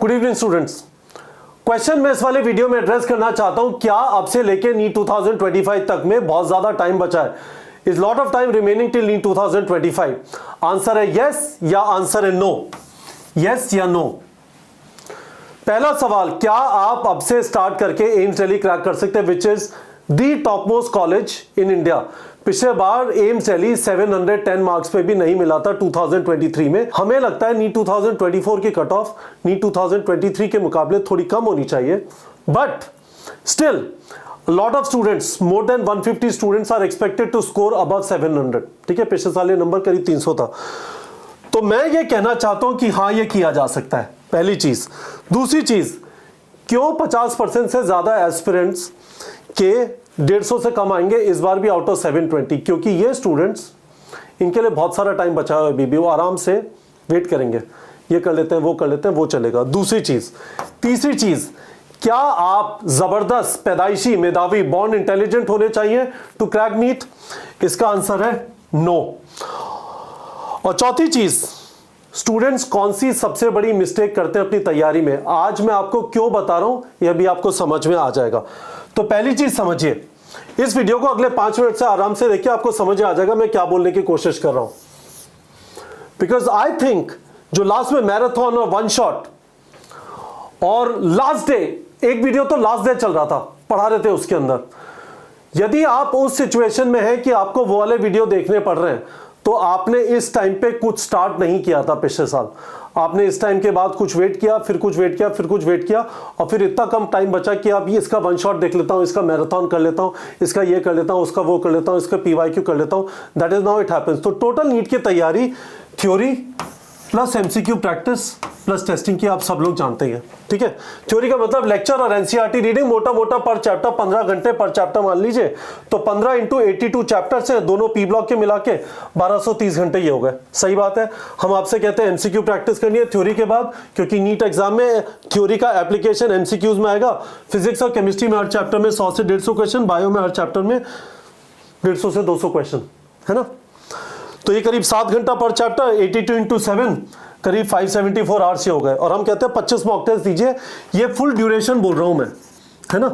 Good evening students. Question मैं इस वाले वीडियो में एड्रेस करना चाहता हूं, क्या अब से लेके नीट 2025 तक में बहुत ज्यादा टाइम बचा है? Is lot of time remaining till NEET 2025? Answer है यस या आंसर है नो? यस या नो? पहला सवाल, क्या आप अब से स्टार्ट करके एम्स दिल्ली क्रैक कर सकते हैं, which is the top most college in India? पिछले बार एम्स दिल्ली 710 मार्क्स पे भी नहीं मिला था 2023 में। हमें लगता है नीट 2024 की कट ऑफ नीट 2023 के मुकाबले थोड़ी कम होनी चाहिए, but still lot of students, more than 150 students are expected to score above 700। ठीक है, पिछले साल ये नंबर करीब 300 था। तो मैं ये कहना चाहता हूं कि हाँ, ये किया जा सकता है, पहली चीज। दूसरी चीज, क्यों 50% से ज्यादा एस्पिरेंट्स के 150 से कम आएंगे इस बार भी आउट ऑफ 720? क्योंकि ये स्टूडेंट्स, इनके लिए बहुत सारा टाइम बचा हुआ है, अभी वो आराम से वेट करेंगे, ये कर लेते हैं, वो कर लेते हैं, वो चलेगा। दूसरी चीज। तीसरी चीज, क्या आप जबरदस्त पैदाइशी मेधावी बॉर्न इंटेलिजेंट होने चाहिए टू क्रैक नीट? इसका आंसर है नो। और चौथी चीज, स्टूडेंट्स कौन सी सबसे बड़ी मिस्टेक करते हैं अपनी तैयारी में? आज मैं आपको क्यों बता रहा हूं, यह भी आपको समझ में आ जाएगा। तो पहली चीज समझिए, इस वीडियो को अगले 5 मिनट से आराम से देखिए, आपको समझ आ जाएगा मैं क्या बोलने की कोशिश कर रहा हूं। बिकॉज आई थिंक जो लास्ट में मैराथन और वन शॉट और लास्ट डे, एक वीडियो तो लास्ट डे चल रहा था, पढ़ा रहे थे उसके अंदर, यदि आप उस सिचुएशन में हैं कि आपको वो वाले वीडियो देखने पड़ रहे हैं, तो आपने इस टाइम पे कुछ स्टार्ट नहीं किया था पिछले साल। आपने इस टाइम के बाद कुछ वेट किया, फिर कुछ वेट किया, फिर कुछ वेट किया, और फिर इतना कम टाइम बचा कि अब ये इसका वन शॉट देख लेता हूं, इसका मैराथन कर लेता हूं, इसका ये कर लेता हूं, उसका वो कर लेता हूं, इसका PYQ कर लेता हूं। That is now it happens. तो टोटल नीट की तैयारी theory plus MCQ practice plus testing की आप सब लोग जानते हैं। ठीक है, थ्योरी का मतलब लेक्चर और NCERT रीडिंग मोटा मोटा पर चैप्टर 15 घंटे पर चैप्टर मान लीजिए, तो 15 इंटू 82 चैप्टर्स हैं, दोनों P ब्लॉक के मिला के 1230 घंटे ये हो गए। सही बात है। हम आपसे कहते हैं MCQ प्रैक्टिस करनी है थ्योरी के बाद, क्योंकि नीट एग्जाम में थ्योरी का एप्लीकेशन MCQs में आएगा। फिजिक्स और केमिस्ट्री में हर चैप्टर में 100 से 150 क्वेश्चन, बायो में हर चैप्टर में 150 से 200 क्वेश्चन, है ना। तो ये करीब 7 घंटा पर चैप्टर, 82 इंटू 7 करीब 574 आवर्स से हो गए। और हम कहते हैं 25 मॉक टेस्ट दीजिए, ये फुल ड्यूरेशन बोल रहा हूं मैं, है ना।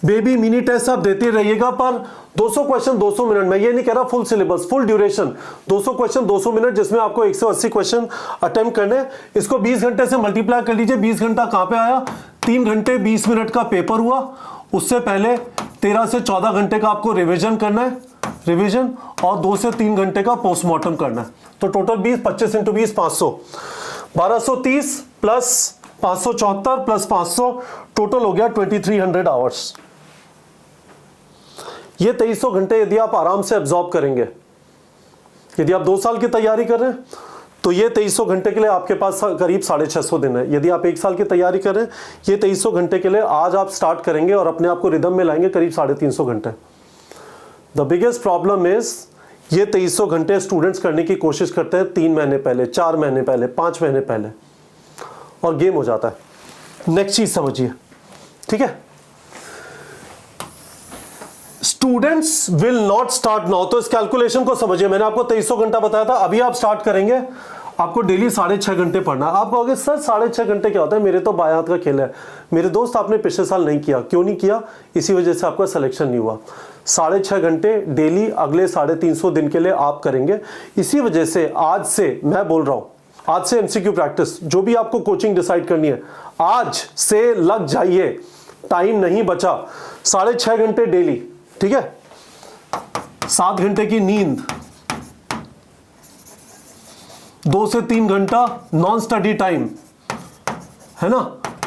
बेबी मिनी टेस्ट आप देते रहिएगा, पर 200 क्वेश्चन 200 मिनट में, ये नहीं कह रहा full syllabus, full duration 200 question 200 minute, जिसमें आपको 180 क्वेश्चन अटेम्प्ट करने। इसको 20 घंटे से मल्टीप्लाई कर लीजिए। 20 घंटा कहां पे आया? 3 घंटे 20 मिनट का पेपर हुआ, उससे पहले 13 से 14 घंटे का आपको रिविजन करना है, रिवीजन, और 2 से 3 घंटे का पोस्टमार्टम करना है। तो total 20, 25 into 20 500, 1230 plus 574 plus 500, total हो गया 2300 आवर्स। ये 2300 घंटे यदि आप आराम से एब्जॉर्ब करेंगे, यदि आप 2 साल की तैयारी कर रहे हैं, तो ये 2300 घंटे के लिए आपके पास करीब 650 दिन है। यदि आप 1 साल की तैयारी कर रहे हैं, ये 2300 घंटे के लिए आज आप स्टार्ट करेंगे और अपने आप को रिदम में लाएंगे करीब 350 घंटे। द बिगेस्ट प्रॉब्लम इज, ये 2300 घंटे स्टूडेंट्स करने की कोशिश करते हैं 3 महीने पहले, 4 महीने पहले, 5 महीने पहले, और गेम हो जाता है। नेक्स्ट चीज समझिए, ठीक है। Students will not start now. तो इस कैलकुलेशन को समझिए, मैंने आपको 2300 घंटा बताया था, अभी आप स्टार्ट करेंगे, आपको डेली 6.5 घंटे पढ़ना है। आप कहोगे सर 6.5 घंटे क्या होता है, मेरे तो बाएं हाथ का खेल है। मेरे दोस्त, आपने पिछले साल नहीं किया, क्यों नहीं किया? इसी वजह से आपका सिलेक्शन नहीं हुआ। 6.5 घंटे डेली अगले 350 दिन के लिए आप करेंगे। इसी वजह से आज से मैं बोल रहा हूं, आज से MCQ प्रैक्टिस, जो भी आपको कोचिंग डिसाइड करनी है, आज से लग जाइए, टाइम नहीं बचा। 6.5 घंटे डेली, ठीक है। 7 घंटे की नींद, 2 से 3 घंटा नॉन स्टडी टाइम, है ना,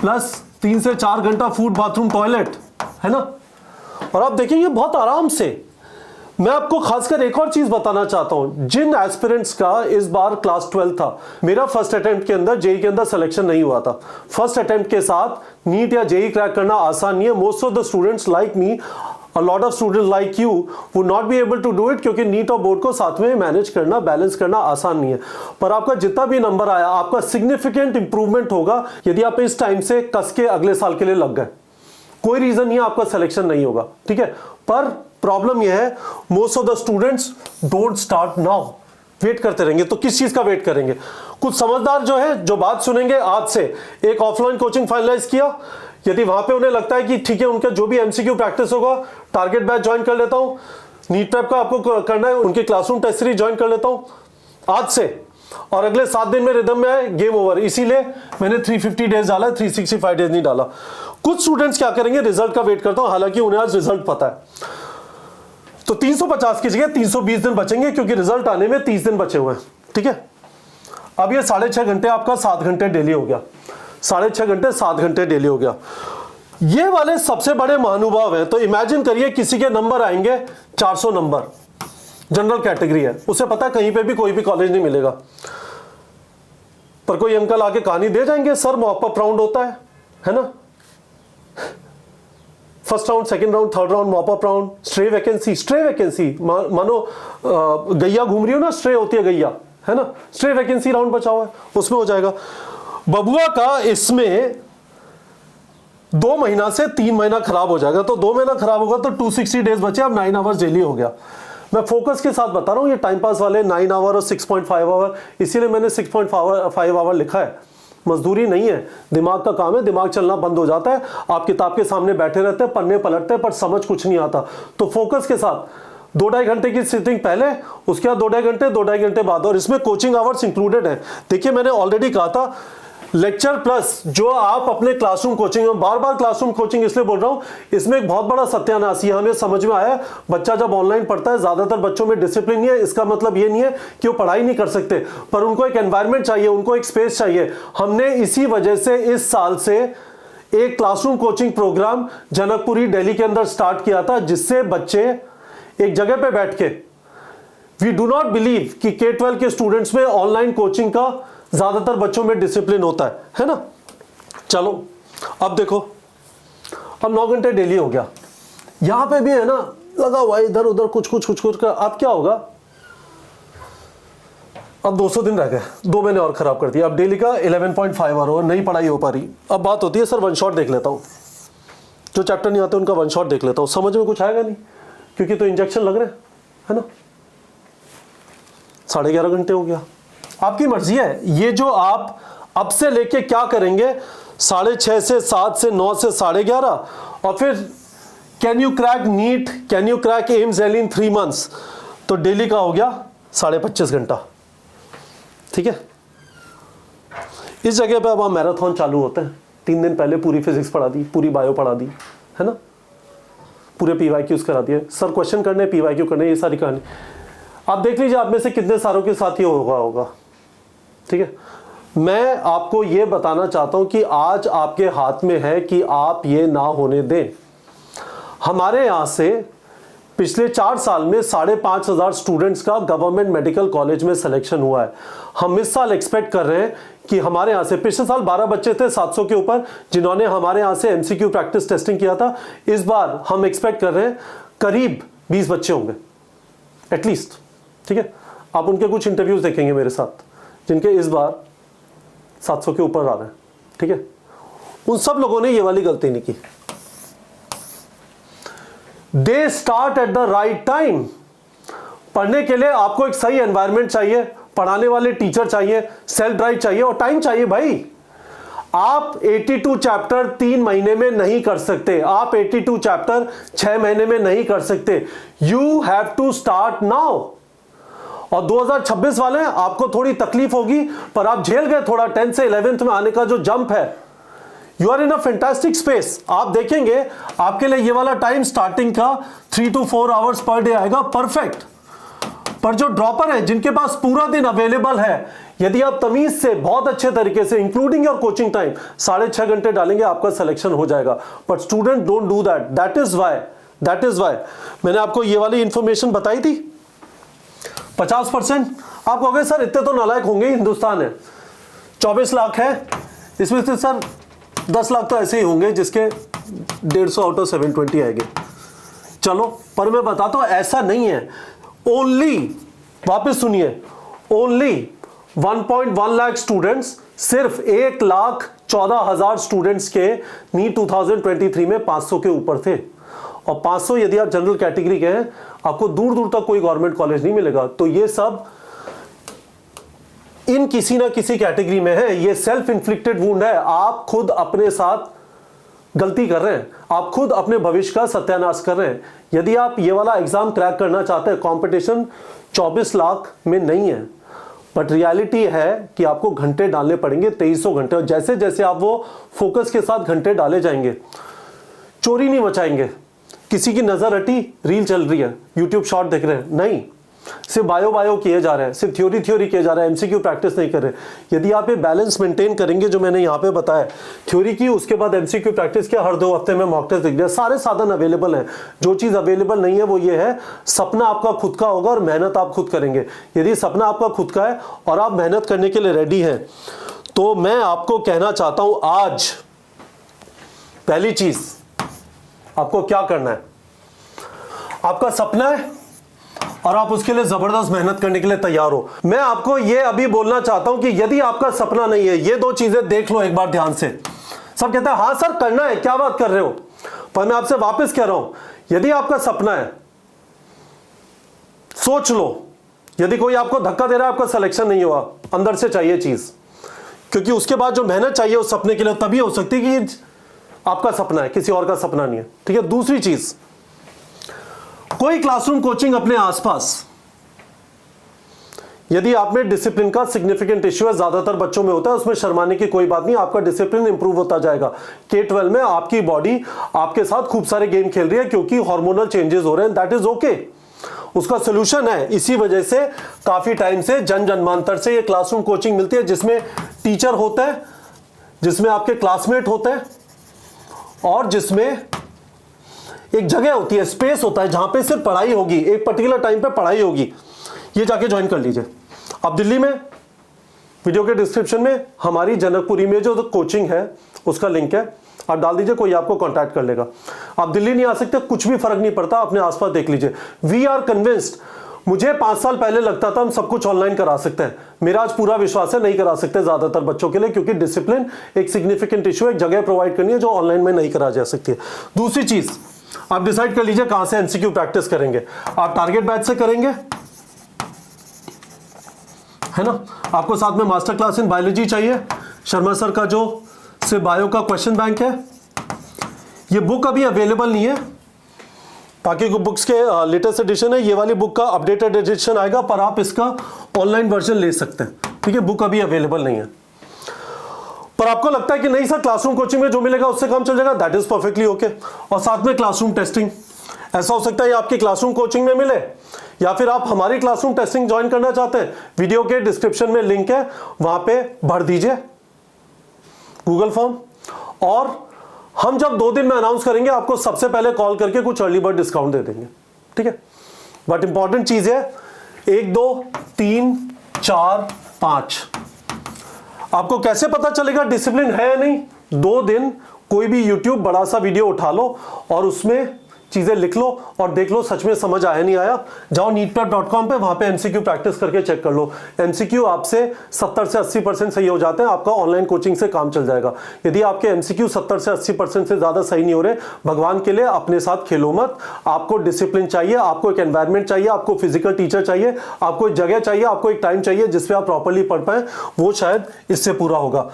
प्लस 3 से 4 घंटा फूड, बाथरूम, टॉयलेट, है ना। और आप देखेंगे बहुत आराम से। मैं आपको खासकर एक और चीज बताना चाहता हूं, जिन एस्पिरेंट्स का इस बार क्लास 12 था, मेरा फर्स्ट अटेम्प्ट के अंदर जेई के अंदर सिलेक्शन नहीं हुआ था। फर्स्ट अटेम्प्ट के साथ नीट या जेई क्रैक करना आसान नहीं है। Most of the students like me, a lot of students like you would not be able to do it, क्योंकि नीट और बोर्ड को साथ में मैनेज करना, बैलेंस करना आसान नहीं है। पर आपका जितना भी नंबर आया, आपका सिग्निफिकेंट इंप्रूवमेंट होगा यदि आप इस टाइम से कस के अगले साल के लिए लग गए। कोई रीजन नहीं है आपका सिलेक्शन नहीं होगा, ठीक है। पर प्रॉब्लम यह है, most of the students don't start now, wait करते रहेंगे। तो किस चीज का वेट करेंगे? कुछ समझदार जो है जो बात सुनेंगे आज से, एक ऑफलाइन कोचिंग फाइनलाइज किया, यदि वहां पे उन्हें लगता है कि ठीक है उनका जो भी एमसीक्यू प्रैक्टिस होगा, टारगेट बैच ज्वाइन कर लेता हूं, नीट प्रेप का आपको करना है, उनके क्लासरूम टेस्ट सीरीज ज्वाइन कर लेता हूं आज से, और अगले 7 दिन में रिदम में आए, गेम ओवर। इसीलिए मैंने 350 डेज डाला, 365 डेज नहीं डाला। कुछ स्टूडेंट्स क्या करेंगे, रिजल्ट का वेट करता हूं, हालांकि उन्हें आज रिजल्ट पता है, तो 350 की जगह 320 दिन बचेंगे, क्योंकि रिजल्ट आने में 30 दिन बचे हुए हैं। ठीक है, अब ये 6.5 घंटे आपका 7 घंटे डेली हो गया, 6.5 घंटे 7 घंटे डेली हो गया। ये वाले सबसे बड़े महानुभाव हैं, तो इमेजिन करिए किसी के नंबर आएंगे 400 नंबर, जनरल कैटेगरी है, उसे पता है कहीं पे भी कोई भी कॉलेज नहीं मिलेगा, पर कोई अंकल आके कहानी दे जाएंगे, सर मॉक अप राउंड होता है ना, first round, second round, third round, mop up round, stray vacancy, मानो गैया घूम रही हो ना, स्ट्रे होती है गैया, है ना, स्ट्रे वैकेंसी राउंड बचा हुआ है, उसमें हो जाएगा। बबुआ का इसमें 2 महीना से 3 महीना खराब हो जाएगा, तो 2 महीना खराब होगा तो 260 डेज बचे, अब 9 आवर्स डेली हो गया। मैं फोकस के साथ बता रहा हूं, ये टाइम पास वाले 9 आवर और 6.5 आवर, इसीलिए मैंने 6.5 आवर लिखा है। मजदूरी नहीं है, दिमाग का काम है, दिमाग चलना बंद हो जाता है, आप किताब के सामने बैठे रहते हैं, पन्ने पलटते हैं, पर समझ कुछ नहीं आता। तो फोकस के साथ 2-2.5 घंटे की सिटिंग पहले, उसके बाद 2.5 घंटे बाद, और इसमें कोचिंग आवर्स इंक्लूडेड है। देखिए मैंने ऑलरेडी कहा था, लेक्चर प्लस जो आप अपने क्लासरूम कोचिंग, बार बार क्लासरूम कोचिंग इसलिए बोल रहा हूं, इसमें एक बहुत बड़ा सत्यानाश ये हमें समझ में आया। बच्चा जब ऑनलाइन पढ़ता है, ज्यादातर बच्चों में डिसिप्लिन नहीं है, इसका मतलब ये नहीं है कि वो पढ़ाई नहीं कर सकते, पर उनको एक एनवायरनमेंट चाहिए, उनको एक स्पेस चाहिए। हमने इसी वजह से इस साल से एक classroom coaching programme Janakpuri Delhi के अंदर स्टार्ट किया था, जिससे बच्चे एक जगह पे बैठ के, वी डू नॉट बिलीव कि K-12 के स्टूडेंट्स में ऑनलाइन कोचिंग का ज्यादातर बच्चों में डिसिप्लिन होता है ना। चलो अब देखो, अब 9 घंटे डेली हो गया, यहां पे भी है ना लगा हुआ इधर उधर कुछ कर, अब क्या होगा, अब 200 दिन रह गए, 2 महीने और खराब कर दिया। अब डेली का 11.5 आवर, नहीं पढ़ाई हो पा रही। अब बात होती है सर वन शॉट देख लेता हूं, जो चैप्टर नहीं आते उनका वन शॉट देख लेता हूं, समझ में कुछ आएगा नहीं, क्योंकि तो इंजेक्शन लग रहे हैं, है ना। 11.5 घंटे हो गया, आपकी मर्जी है। ये जो आप अब से लेके क्या करेंगे, 6:30 से 7 से 9 से 11:30, और फिर can you crack NEET, can you crack AIIMS एल इन 3 मंथ्स, तो डेली का हो गया 25.5 घंटा। ठीक है, इस जगह पे अब हम मैराथन चालू होते हैं। 3 दिन पहले पूरी फिजिक्स पढ़ा दी, पूरी बायो पढ़ा दी, है ना, पूरे PYQs करा दिए, सर क्वेश्चन करने, PYQ करने, ये सारी कहानी। आप देख लीजिए आप में से कितने सारों के साथ ये होगा। ठीक है, मैं आपको ये बताना चाहता हूं कि आज आपके हाथ में है कि आप ये ना होने दें। हमारे यहां से पिछले 4 साल में 5,500 स्टूडेंट्स का गवर्नमेंट मेडिकल कॉलेज में सिलेक्शन हुआ है। हम इस साल एक्सपेक्ट कर रहे हैं कि हमारे यहां से, पिछले साल 12 बच्चे थे 700 के ऊपर जिन्होंने हमारे यहां से MCQ प्रैक्टिस टेस्टिंग किया था। इस बार हम एक्सपेक्ट कर रहे हैं करीब 20 बच्चे होंगे एटलीस्ट। ठीक है, आप उनके कुछ इंटरव्यूज देखेंगे मेरे साथ, जिनके इस बार 700 के ऊपर आ रहे हैं। ठीक है, उन सब लोगों ने ये वाली गलती नहीं की। They start at the right time. पढ़ने के लिए आपको एक सही एनवायरनमेंट चाहिए, पढ़ाने वाले टीचर चाहिए, सेल्फ ड्राइव चाहिए और टाइम चाहिए भाई। आप 82 चैप्टर 3 महीने में नहीं कर सकते, आप 82 चैप्टर 6 महीने में नहीं कर सकते। You have to start now. और 2026 वाले आपको थोड़ी तकलीफ होगी, पर आप झेल गए थोड़ा। 10th से 11th में आने का जो जंप है, you are in a fantastic space. आप देखेंगे आपके लिए ये वाला टाइम स्टार्टिंग का 3 to 4 आवर्स पर डे आएगा, परफेक्ट। पर जो ड्रॉपर है, जिनके पास पूरा दिन अवेलेबल है, यदि आप तमीज से बहुत अच्छे तरीके से इंक्लूडिंग योर कोचिंग टाइम 6.5 घंटे डालेंगे, आपका सिलेक्शन हो जाएगा। But student don't do that. That is why मैंने आपको ये वाली इंफॉर्मेशन बताई थी। 50%। आप कहोगे सर इतने तो नालायक होंगे, हिंदुस्तान है, 24 लाख है, इसमें से सर 10 लाख तो ऐसे ही होंगे जिसके 150 आउट ऑफ 720 आएंगे। चलो, पर मैं बताता हूं ऐसा नहीं है। ओनली, वापस सुनिए, ओनली 1.1 लाख स्टूडेंट्स, सिर्फ 1,14,000 स्टूडेंट्स के नीट 2023 में 500 के ऊपर थे। और 500 यदि आप जनरल कैटेगरी के हैं, आपको दूर दूर तक कोई गवर्नमेंट कॉलेज नहीं मिलेगा। तो ये सब इन किसी ना किसी कैटेगरी में है। ये सेल्फ इन्फ्लिक्टेड वुंड है, आप खुद अपने साथ गलती कर रहे हैं, आप खुद अपने भविष्य का सत्यानाश कर रहे हैं। यदि आप ये वाला एग्जाम क्रैक करना चाहते हैं, कंपटीशन 24 लाख में नहीं है, बट रियलिटी है कि आपको घंटे डालने पड़ेंगे, 2300 घंटे। और जैसे जैसे आप वो फोकस के साथ घंटे डाले जाएंगे, चोरी नहीं मचाएंगे, किसी की नजर हटी, रील चल रही है, यूट्यूब शॉर्ट देख रहे हैं, नहीं, सिर्फ बायो किए जा रहे हैं, सिर्फ थ्योरी किए जा रहे हैं, एमसीक्यू प्रैक्टिस नहीं कर रहे। यदि आप ये बैलेंस मेंटेन करेंगे जो मैंने यहाँ पे बताया, थ्योरी की, उसके बाद एमसीक्यू प्रैक्टिस किया, हर 2 हफ्ते में मॉक टेस्ट दिख गया, सारे साधन अवेलेबल हैं। जो चीज़ अवेलेबल नहीं है वो ये है, सपना आपका खुद का होगा और मेहनत आप खुद करेंगे। यदि सपना आपका खुद का है और आप मेहनत करने के लिए रेडी हैं, तो मैं आपको कहना चाहता हूँ, आज पहली चीज आपको क्या करना है, आपका सपना है और आप उसके लिए जबरदस्त मेहनत करने के लिए तैयार हो। मैं आपको यह अभी बोलना चाहता हूं कि यदि आपका सपना नहीं है, ये 2 चीजें देख लो एक बार ध्यान से। सब कहते हैं हाँ सर करना है, क्या बात कर रहे हो, पर मैं आपसे वापस कह रहा हूं, यदि आपका सपना है, सोच लो, यदि कोई आपको धक्का दे रहा है, आपका सिलेक्शन नहीं हुआ, अंदर से चाहिए चीज, क्योंकि उसके बाद जो मेहनत चाहिए उस सपने के लिए तभी हो सकती है कि आपका सपना है, किसी और का सपना नहीं है। ठीक है, दूसरी चीज, कोई क्लासरूम कोचिंग अपने आसपास, यदि आप में डिसिप्लिन का सिग्निफिकेंट इश्यू है, ज्यादातर बच्चों में होता है, उसमें शर्माने की कोई बात नहीं, आपका डिसिप्लिन इंप्रूव होता जाएगा। K-12 में आपकी बॉडी आपके साथ खूब सारे गेम खेल रही है क्योंकि हार्मोनल चेंजेस हो रहे हैं, दैट इज ओके। उसका सोल्यूशन है, इसी वजह से काफी टाइम से जन जन्मांतर से ये क्लासरूम कोचिंग मिलती है, जिसमें टीचर होता है, जिसमें आपके क्लासमेट होते हैं और जिसमें एक जगह होती है, स्पेस होता है जहां पे सिर्फ पढ़ाई होगी, एक पर्टिकुलर टाइम पे पढ़ाई होगी। ये जाके ज्वाइन कर लीजिए। अब दिल्ली में वीडियो के डिस्क्रिप्शन में हमारी जनकपुरी में जो कोचिंग है उसका लिंक है, आप डाल दीजिए, कोई आपको कांटेक्ट कर लेगा। आप दिल्ली नहीं आ सकते, कुछ भी फर्क नहीं पड़ता, अपने आसपास देख लीजिए। वी आर कन्विंस्ड, मुझे 5 साल पहले लगता था हम सब कुछ ऑनलाइन करा सकते हैं, मेरा आज पूरा विश्वास है नहीं करा सकते ज्यादातर बच्चों के लिए, क्योंकि डिसिप्लिन एक सिग्निफिकेंट इशू है, एक जगह प्रोवाइड करनी है जो ऑनलाइन में नहीं करा जा सकती है। दूसरी चीज, आप डिसाइड कर लीजिए कहां से एमसीक्यू प्रैक्टिस करेंगे। आप टारगेट बैच से करेंगे, है ना, आपको साथ में मास्टर क्लास इन बायोलॉजी चाहिए, शर्मा सर का जो सिर्फ बायो का क्वेश्चन बैंक है, ये बुक अभी अवेलेबल नहीं है, बाकी बुक्स के लेटेस्ट एडिशन है, ये वाली बुक का अपडेटेड एडिशन आएगा, पर आप इसका ऑनलाइन वर्जन ले सकते हैं। ठीक है, बुक अभी अवेलेबल नहीं है। पर आपको लगता है कि नहीं सर क्लासरूम कोचिंग में जो मिलेगा उससे काम चल जाएगा, दैट इज परफेक्टली ओके। और साथ में क्लासरूम टेस्टिंग, ऐसा हो सकता है आपकी क्लासरूम कोचिंग में मिले, या फिर आप हमारी क्लासरूम टेस्टिंग ज्वाइन करना चाहते हैं, वीडियो के डिस्क्रिप्शन में लिंक है, वहां पे भर दीजिए गूगल फॉर्म, और हम जब 2 दिन में अनाउंस करेंगे आपको सबसे पहले कॉल करके कुछ अर्ली बर्ड डिस्काउंट दे देंगे। ठीक है, बट इंपॉर्टेंट चीज है 1 2 3 4 5, आपको कैसे पता चलेगा डिसिप्लिन है या नहीं? 2 दिन कोई भी यूट्यूब बड़ा सा वीडियो उठा लो और उसमें चीजें लिख लो और देख लो सच में समझ आया नहीं आया। जाओ neetprep.com पे, वहां पे एमसीक्यू प्रैक्टिस करके चेक कर लो। एमसीक्यू आपसे 70 से 80% सही हो जाते हैं, आपका ऑनलाइन कोचिंग से काम चल जाएगा। यदि आपके एमसीक्यू 70 से 80% से ज्यादा सही नहीं हो रहे, भगवान के लिए अपने साथ खेलो मत। आपको डिसिप्लिन चाहिए, आपको एक एनवायरमेंट चाहिए, आपको फिजिकल टीचर चाहिए, आपको एक जगह चाहिए, आपको एक टाइम चाहिए जिसपे आप प्रॉपर्ली पढ़ पाए, वो शायद इससे पूरा होगा।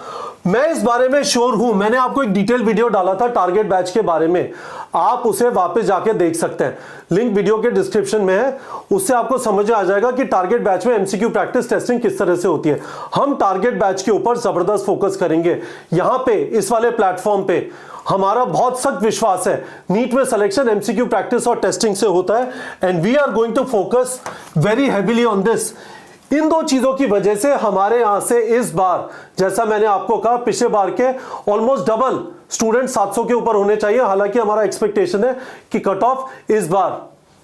मैं इस बारे में श्योर हूं, मैंने आपको एक डिटेल वीडियो डाला था टारगेट बैच के बारे में, आप उसे वापस जाके देख सकते हैं, लिंक वीडियो के डिस्क्रिप्शन में है, उससे आपको समझ आ जाएगा कि टारगेट बैच में एमसीक्यू प्रैक्टिस टेस्टिंग किस तरह से होती है। हम टारगेट बैच के ऊपर जबरदस्त फोकस करेंगे। यहां पे इस वाले प्लेटफॉर्म पे हमारा बहुत सख्त विश्वास है, नीट में सिलेक्शन एमसीक्यू प्रैक्टिस और टेस्टिंग से होता है, and we are going to focus very heavily on this. इन 2 चीजों की वजह से हमारे यहां से इस बार, जैसा मैंने आपको कहा, पिछले बार के ऑलमोस्ट डबल स्टूडेंट 700 के ऊपर होने चाहिए। हालांकि हमारा एक्सपेक्टेशन है कि कट ऑफ इस बार,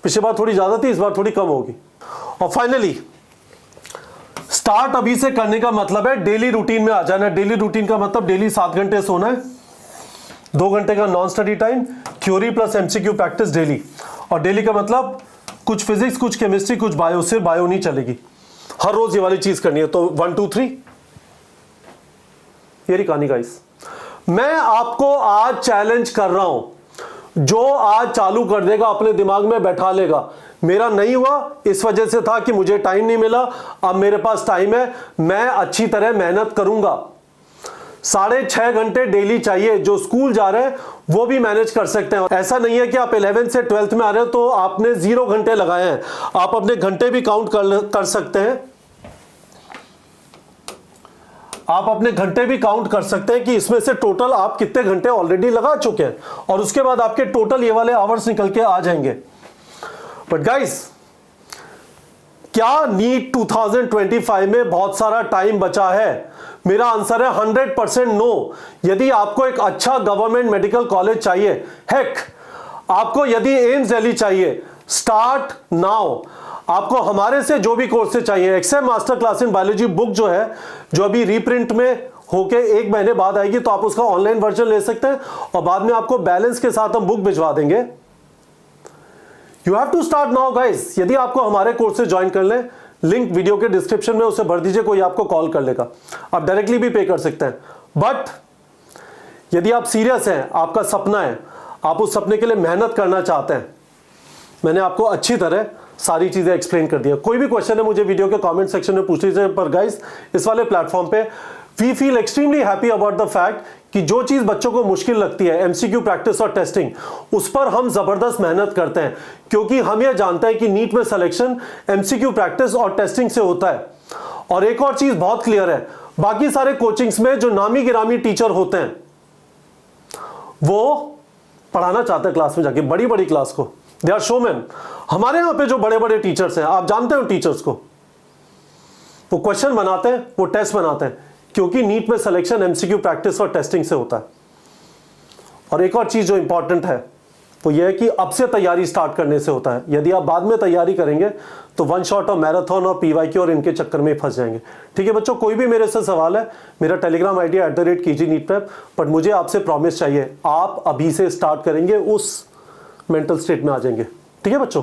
पिछले बार थोड़ी ज्यादा थी, इस बार थोड़ी कम होगी। और फाइनली स्टार्ट अभी से करने का मतलब है डेली रूटीन में आ जाना। डेली रूटीन का मतलब डेली 7 घंटे सोना है, 2 घंटे का non study time, theory plus MCQ practice daily. और डेली का मतलब कुछ फिजिक्स, कुछ केमिस्ट्री, कुछ बायो, सिर्फ बायो नहीं चलेगी, हर रोज ये वाली चीज करनी है। तो 1 2 3 ये कहानी गाइस। मैं आपको आज चैलेंज कर रहा हूं, जो आज चालू कर देगा, अपने दिमाग में बैठा लेगा, मेरा नहीं हुआ इस वजह से था कि मुझे टाइम नहीं मिला, अब मेरे पास टाइम है, मैं अच्छी तरह मेहनत करूंगा। 6.5 घंटे डेली चाहिए, जो स्कूल जा रहे हैं वो भी मैनेज कर सकते हैं। ऐसा नहीं है कि आप 11th से 12th में आ रहे हो तो आपने 0 घंटे लगाए हैं, आप अपने घंटे भी काउंट कर सकते हैं। आप अपने घंटे भी काउंट कर सकते हैं कि इसमें से टोटल आप कितने घंटे ऑलरेडी लगा चुके हैं, और उसके बाद आपके टोटल ये वाले आवर्स निकल के आ जाएंगे। बट गाइस, क्या नीट 2025 में बहुत सारा टाइम बचा है? मेरा आंसर है 100% नो। यदि आपको एक अच्छा गवर्नमेंट मेडिकल कॉलेज चाहिए, हेक आपको यदि एम्स दिल्ली चाहिए, स्टार्ट नाउ। आपको हमारे से जो भी कोर्सेज चाहिए, XM master class in biology book जो है, जो अभी रीप्रिंट में होके 1 महीने बाद आएगी, तो आप उसका ऑनलाइन वर्जन ले सकते हैं और बाद में आपको बैलेंस के साथ हम बुक भिजवा देंगे। You have to start now guys. यदि आपको हमारे कोर्स से ज्वाइन कर लें, लिंक वीडियो के डिस्क्रिप्शन में, उसे भर दीजिए, कोई आपको कॉल कर लेगा, आप डायरेक्टली भी पे कर सकते हैं। बट यदि आप सीरियस हैं, आपका सपना है, आप उस सपने के लिए मेहनत करना चाहते हैं, मैंने आपको अच्छी तरह सारी चीजें एक्सप्लेन कर दिया। कोई भी क्वेश्चन है मुझे वीडियो के कमेंट सेक्शन में पूछ लीजिए। पर गाइस, इस वाले प्लेटफॉर्म पे we feel extremely happy about the fact कि जो चीज बच्चों को मुश्किल लगती है, एमसीक्यू प्रैक्टिस और टेस्टिंग, उस पर हम जबरदस्त मेहनत करते हैं, क्योंकि हम यह जानते हैं कि नीट में सिलेक्शन एमसीक्यू प्रैक्टिस और टेस्टिंग से होता है। और एक और चीज बहुत क्लियर है, बाकी सारे कोचिंग्स में जो नामी गिरामी टीचर होते हैं वो पढ़ाना चाहते हैं क्लास में जाके, बड़ी बड़ी क्लास को, दे आर शोमैन। हमारे यहां पे जो बड़े बड़े टीचर्स हैं, आप जानते हो टीचर्स को, वो क्वेश्चन बनाते हैं, वो टेस्ट बनाते हैं, क्योंकि नीट में सिलेक्शन एमसीक्यू प्रैक्टिस और टेस्टिंग से होता है। और एक और चीज जो इंपॉर्टेंट है वो ये है कि अब से तैयारी स्टार्ट करने से होता है। यदि आप बाद में तैयारी करेंगे तो वन शॉट और मैराथन और पीवाईक्यू और इनके चक्कर में फंस जाएंगे। ठीक है बच्चों, कोई भी मेरे से सवाल है, मेरा टेलीग्राम आईडी @KG-NEET-PREP। बट मुझे आपसे प्रॉमिस चाहिए, आप अभी से स्टार्ट करेंगे, उस मेंटल स्टेट में आ जाएंगे। ठीक है बच्चों।